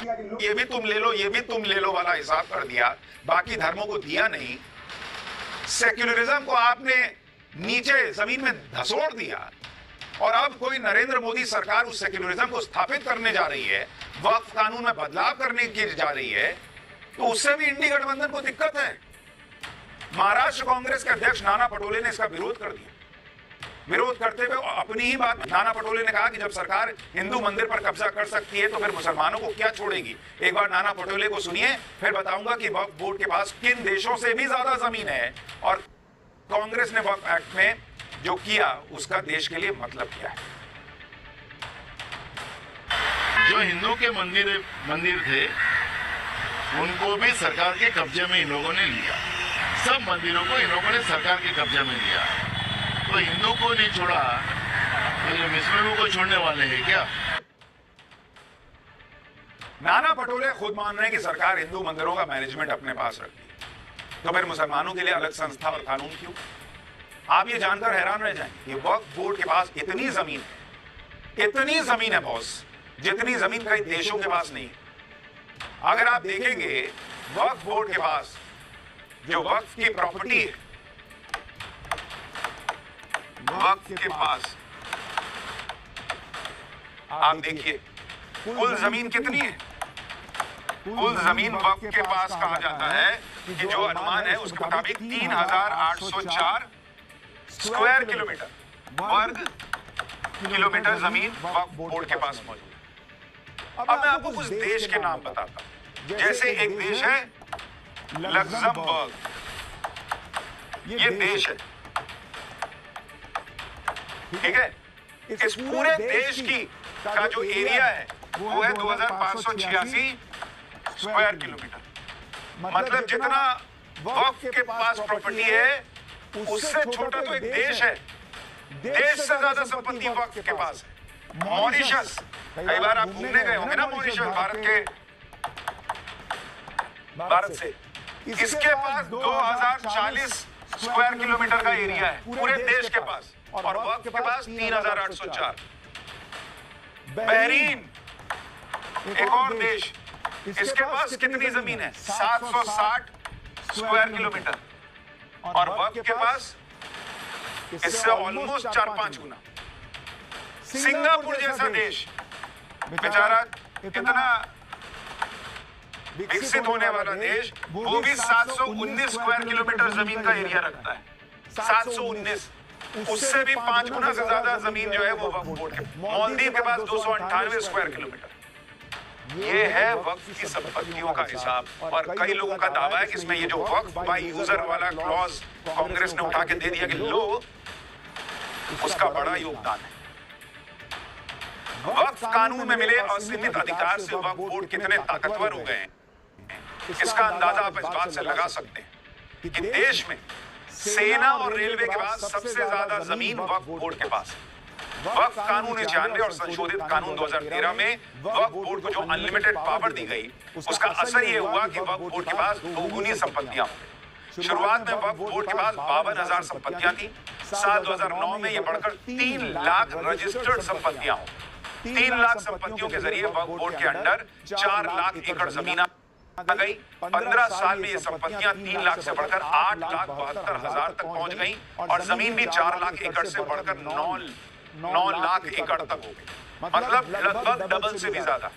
ये भी तुम ले लो, ये भी तुम ले लो वाला हिसाब कर दिया, बाकी धर्मों को दिया नहीं। सेक्युलरिज्म को आपने नीचे जमीन में धसोड़ दिया और अब कोई नरेंद्र मोदी सरकार उस सेक्युलरिज्म को स्थापित करने जा रही है, वक्फ कानून में बदलाव करने की जा रही है, तो उससे भी इंडी गठबंधन को दिक्कत है। महाराष्ट्र कांग्रेस के अध्यक्ष नाना पटोले ने इसका विरोध कर दिया। विरोध करते हुए अपनी ही बात नाना पटोले ने कहा कि जब सरकार हिंदू मंदिर पर कब्जा कर सकती है तो फिर मुसलमानों को क्या छोड़ेगी। एक बार नाना पटोले को सुनिए, फिर बताऊंगा कि वक्फ बोर्ड के पास किन देशों से भी ज्यादा जमीन है और कांग्रेस ने वक्फ एक्ट में जो किया उसका देश के लिए मतलब क्या है। जो हिंदू के मंदिर थे उनको भी सरकार के कब्जे में इन लोगों ने लिया। सब मंदिरों को इन लोगों ने सरकार के कब्जे में लिया। तो हिंदू को नहीं छोड़ा तो जो मुस्लिमों को छोड़ने वाले हैं क्या? नाना पटोले खुद मान रहे हैं कि सरकार हिंदू मंदिरों का मैनेजमेंट अपने पास रखती है, तो फिर मुसलमानों के लिए अलग संस्था और कानून क्यों? आप ये जानकर हैरान रह जाएंगे कि वक्फ बोर्ड के पास इतनी जमीन है बॉस, जितनी जमीन कई देशों के पास नहीं। अगर आप देखेंगे वक्फ बोर्ड के पास जो वक्फ की प्रॉपर्टी है, वक्फ के पास आप देखिए कुल जमीन कितनी है। कुल जमीन वक्फ के पास कहा जाता है कि जो अनुमान है उसके मुताबिक 3804 स्क्वायर किलोमीटर, वर्ग किलोमीटर जमीन वक्फ बोर्ड के पास मौजूद है। अब मैं आपको कुछ देश के नाम बताता हूं। जैसे एक देश है लग्जमबर्ग, ये देश है, ठीक है। इस पूरे देश की का जो एरिया है वो है 2586 स्क्वायर किलोमीटर। मतलब जितना वक्फ के पास प्रॉपर्टी है उससे छोटा तो एक देश है। देश से ज्यादा संपत्ति वक्फ के पास है। मॉरिशस, कई बार आप घूमने गए होंगे ना मॉरिशस, भारत से, इसके पास 2040 स्क्वायर किलोमीटर का एरिया है पूरे देश के पास, और वक्फ के पास 3804। बहरीन एक और देश, इसके पास कितनी जमीन है? 760 स्क्वायर किलोमीटर, और वक्फ के पास इससे ऑलमोस्ट 4-5 गुना। सिंगापुर जैसा देश बेचारा इतना विकसित होने वाला देश, वो भी 719 स्क्वायर किलोमीटर जमीन का एरिया रखता है। 719, उससे भी 5 गुना से ज्यादा जमीन जो है वो वक्फ बोर्ड के। मालदीव के पास 298 स्क्वायर किलोमीटर। ये है वक्फ की संपत्तियों का हिसाब। और कई लोगों का दावा है कि इसमें ये जो वक्फ बाय यूजर वाला क्लॉज कांग्रेस ने उठा के दे दिया कि लो, उसका बड़ा योगदान है। वक्फ कानून में मिले असीमित अधिकार से वक्फ बोर्ड कितने ताकतवर हो गए हैं, इसका अंदाजा आप इस बात से लगा सकते हैं कि देश में सेना और रेलवे के बाद सबसे ज्यादा जमीन वक्फ बोर्ड के पास है। वक्फ कानून 91 और संशोधित कानून 2013 में वक्फ बोर्ड को जो अनलिमिटेड पावर दी गई, उसका असर यह हुआ कि वक्फ बोर्ड के पास दोगुनी संपत्तियां हो। शुरुआत में वक्फ बोर्ड के पास 52,000 संपत्तियां थी। साल 2009 में यह बढ़कर 3 लाख रजिस्टर्ड संपत्तियां हो। 3 लाख संपत्तियों के जरिए वक्फ बोर्ड के अंडर 4 लाख एकड़ जमीन आ गई। 15 साल में ये संपत्तियां 3 लाख से बढ़कर 8,72,000 तक पहुंच गई, और जमीन भी 4 लाख एकड़ से बढ़कर 9 लाख एकड़ तक हो गई। मतलब लगभग डबल से भी ज्यादा।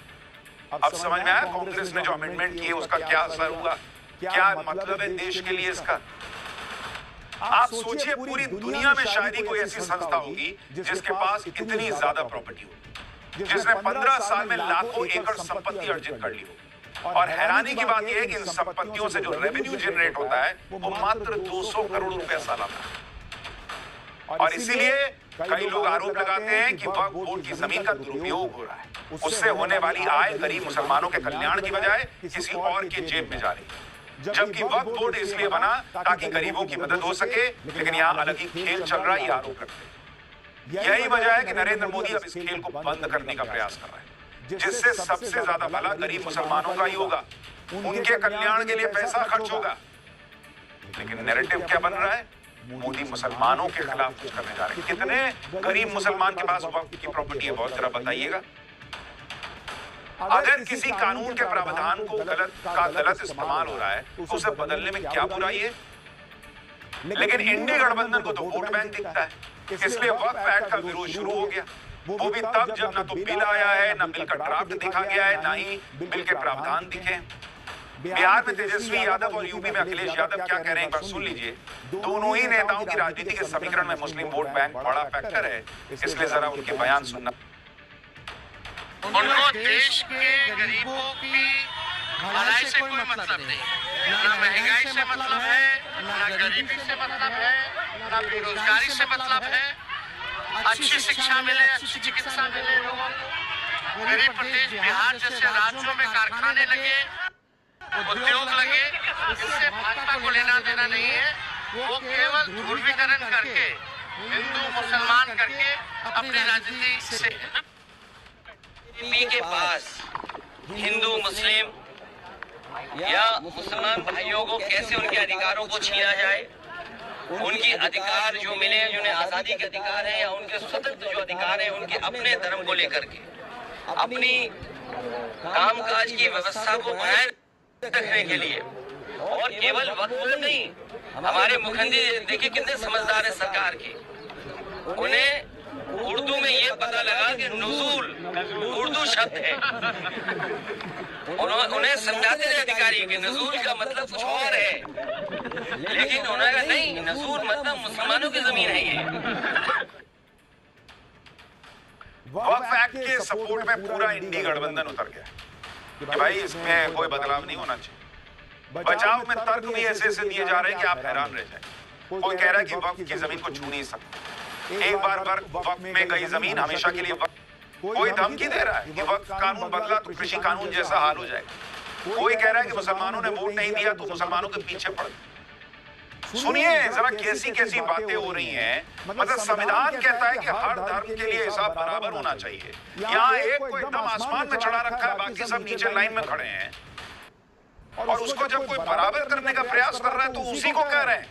अब समझ में आया कांग्रेस ने जो अमेंडमेंट किए उसका क्या असर हुआ, क्या मतलब है देश के लिए इसका। आप सोचिए पूरी दुनिया में शायद ही कोई ऐसी संस्था होगी जिसके पास इतनी ज्यादा प्रॉपर्टी होगी, जिसने 15 साल में लाखों एकड़ संपत्ति अर्जित कर ली हो। और हैरानी की बात यह है कि इन संपत्तियों से जो रेवेन्यू जनरेट होता है वो मात्र 200 करोड़ रुपया सालाना। और इसीलिए कई लोग आरोप लगाते हैं कि वक्फ बोर्ड की जमीन का दुरुपयोग हो रहा है। उससे होने वाली आय गरीब मुसलमानों के कल्याण की बजाय किसी और के जेब में जा रही है। जबकि वक्फ बोर्ड इसलिए बना ताकि गरीबों की मदद हो सके, लेकिन यहाँ अलग ही खेल चल रहा है, ये आरोप रखते हैं। यही वजह है कि नरेंद्र मोदी अब इस खेल को बंद करने का प्रयास कर रहे हैं, जिससे सबसे ज्यादा भला गरीब मुसलमानों का ही होगा, उनके कल्याण के लिए पैसा खर्च होगा। लेकिन नैरेटिव क्या बन रहा है? मोदी मुसलमानों के खिलाफ कुछ करने जा रहे हैं। कितने गरीब मुसलमान के पास वक्फ की प्रॉपर्टी है बहुत, जरा बताइएगा। अगर किसी कानून के प्रावधान को गलत इस्तेमाल हो रहा है तो उसे बदलने में क्या बुराई है? लेकिन इंडी गठबंधन को तो वोट बैंक दिखता है, इसलिए वक्फ एक्ट का विरोध शुरू हो गया। वो भी तब जब ना तो बिल आया है, ना बिल का ड्राफ्ट देखा गया है, ना ही बिल के प्रावधान दिखे। बिहार में तेजस्वी यादव और यूपी में अखिलेश यादव क्या कह रहे हैं एक बार सुन लीजिए। दोनों ही नेताओं की राजनीति के समीकरण में मुस्लिम वोट बैंक बड़ा फैक्टर है, इसलिए जरा उनके बयान सुनना। उनको देश के गरीबों की भलाई से कोई मतलब नहीं, ना महंगाई से मतलब है, ना गरीबी से मतलब है, ना बेरोजगारी से मतलब है। अच्छी शिक्षा मिले, अच्छी चिकित्सा मिले लोगों को। गरीब प्रदेश बिहार जैसे राज्यों में कारखाने लगे, उद्योग लगे, इससे भाजपा को लेना देना नहीं है। वो केवल ध्रुवीकरण करके, हिंदू मुसलमान करके अपनी राजनीति से बीजेपी के पास हिंदू मुस्लिम या मुसलमान भाइयों को कैसे उनके अधिकारों को छीना जाए, उनकी अधिकार जो मिले, जिन्हें आजादी के अधिकार है या उनके स्वतंत्र जो अधिकार है, उनके अपने धर्म को लेकर के अपनी कामकाज की व्यवस्था को बनाए रखने के लिए। और केवल वक्फ नहीं, हमारे मुखंडी देखिए कितने समझदार है सरकार की। उन्हें उर्दू में ये पता लगा कि नुज़ूल उर्दू शब्द है। उन्हें समझाते थे अधिकारी कि नज़ूल का मतलब कुछ और है, लेकिन उन्होंने कहा नहीं, नज़ूल मतलब मुसलमानों की जमीन है। ये वक्फ एक्ट के सपोर्ट में पूरा इंडी गठबंधन उतर गया कि भाई इसमें कोई बदलाव नहीं होना चाहिए। बचाव में तर्क भी ऐसे दिए जा रहे हैं कि आप हैरान रह जाए। कोई कह रहा है कि वक्फ की जमीन को छू नहीं सकते, एक बार वक्फ में गई जमीन हमेशा के लिए कोई धमकी दे रहा है कि वक्फ कानून बदला तो कृषि कानून जैसा हाल हो जाएगा। कोई कह रहा है कि मुसलमानों ने वोट नहीं दिया तो मुसलमानों के पीछे पड़। सुनिए जरा कैसी कैसी बातें हो रही हैं। मतलब संविधान कहता है कि हर धर्म के लिए हिसाब बराबर होना चाहिए। यहाँ एक को एकदम आसमान में चढ़ा रखा है, बाकी सब नीचे लाइन में खड़े हैं, और उसको जब कोई बराबर करने का प्रयास कर रहा है तो उसी को कह रहे हैं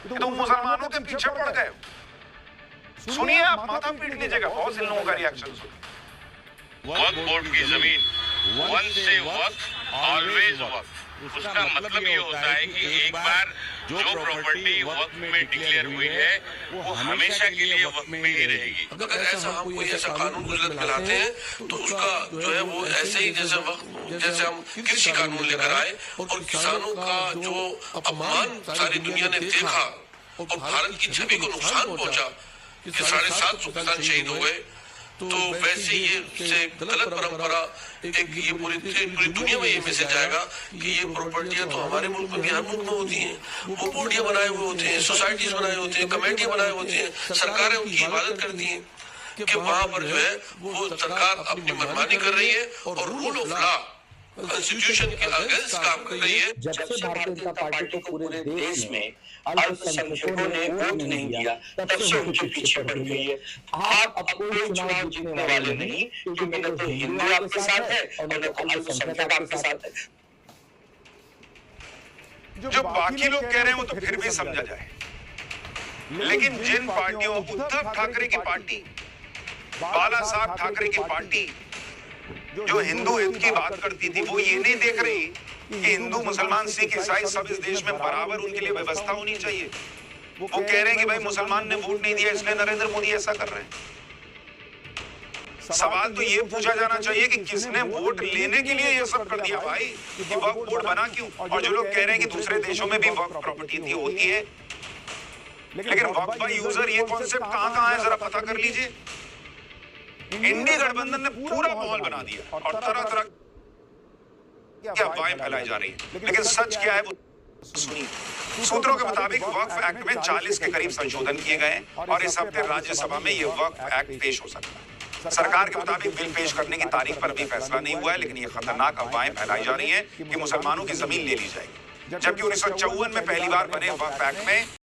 कि तुम मुसलमानों के पीछे पड़ गए। सुनिए, आप माथा पीट लीजिएगा, बहुत से लोगों का रिएक्शन सुनिए। वक्फ बोर्ड की जमीन वन से वक्फ ऑलवेज वक्फ, उसका मतलब ये होता है कि एक बार जो प्रॉपर्टी वक्फ में डिक्लेयर हुई है वो हमेशा के लिए वक्फ में ही रहेगी। अगर ऐसा हम कोई ऐसा कानून गुजरत बनाते हैं तो उसका जो है वो ऐसे ही जैसे हम कृषि कानून लेकर आए और किसानों का जो अपमान सारी दुनिया ने देखा और भारत की छवि को नुकसान पहुंचा कि 750 किसान शहीद हो गए, तो वैसे ये गलत परंपरा एक ये पूरी दुनिया में ये मैसेज आएगा कि ये प्रॉपर्टियां तो हमारे मुल्क में हर मुल्क में होती हैं। वो बोर्डियां बनाए हुए होते हैं, सोसाइटीज बनाए होते हैं, कमेटियां बनाए होते हैं, सरकारें उनकी हिफाजत करती हैं कि वहां पर जो है वो सरकार अपनी मनमानी कर रही है और रूल ऑफ लॉ कॉन्स्टिट्यूशन के अगेंस्ट काम कर रही है। जब से भारतीय जनता पार्टी को पूरे देश में अल्पसंख्यकों ने वोट नहीं दिया, तब से उनके पीछे पड़ गई है। आप अब कोई चुनाव जीतने वाले नहीं, क्योंकि न तो हिंदू आपके साथ है और न तो अल्पसंख्यक आपके साथ है। जो बाकी लोग कह रहे हैं वो तो फिर भी समझा जाए, लेकिन जिन पार्टियों, उद्धव ठाकरे की पार्टी, बाला साहब ठाकरे की पार्टी जो हिंदू हित की बात करती थी, वो ये नहीं देख रही कि हिंदू मुसलमान सिख ईसाई सब इस देश में बराबर उनके लिए व्यवस्था होनी चाहिए। वो कह रहे हैं कि भाई मुसलमान ने वोट नहीं दिया इसलिए नरेंद्र मोदी ऐसा कर रहे हैं। सवाल तो ये पूछा जाना चाहिए कि किसने वोट लेने के लिए ये सब कर दिया भाई, कि वक्फ बोर्ड बना क्यों? और जो लोग कह रहे हैं कि दूसरे देशों में भी वक्फ प्रॉपर्टी होती है, लेकिन वक्फ बाय यूजर ये कॉन्सेप्ट कहां है जरा पता कर लीजिए। इंडी गठबंधन ने पूरा माहौल बना दिया और तरह तरह की अफवाहें फैलाई जा रही है, लेकिन सच क्या है वो सुनिए। सूत्रों के मुताबिक वक्फ एक्ट में 40 के करीब संशोधन किए गए हैं और इस हफ्ते राज्यसभा में ये वक्फ एक्ट पेश हो सकता है। सरकार के मुताबिक बिल पेश करने की तारीख पर अभी फैसला नहीं हुआ है, लेकिन ये खतरनाक अफवाहें फैलाई जा रही हैं कि मुसलमानों की जमीन ले ली जाएगी, जबकि 1954 में पहली बार बने वक्फ एक्ट में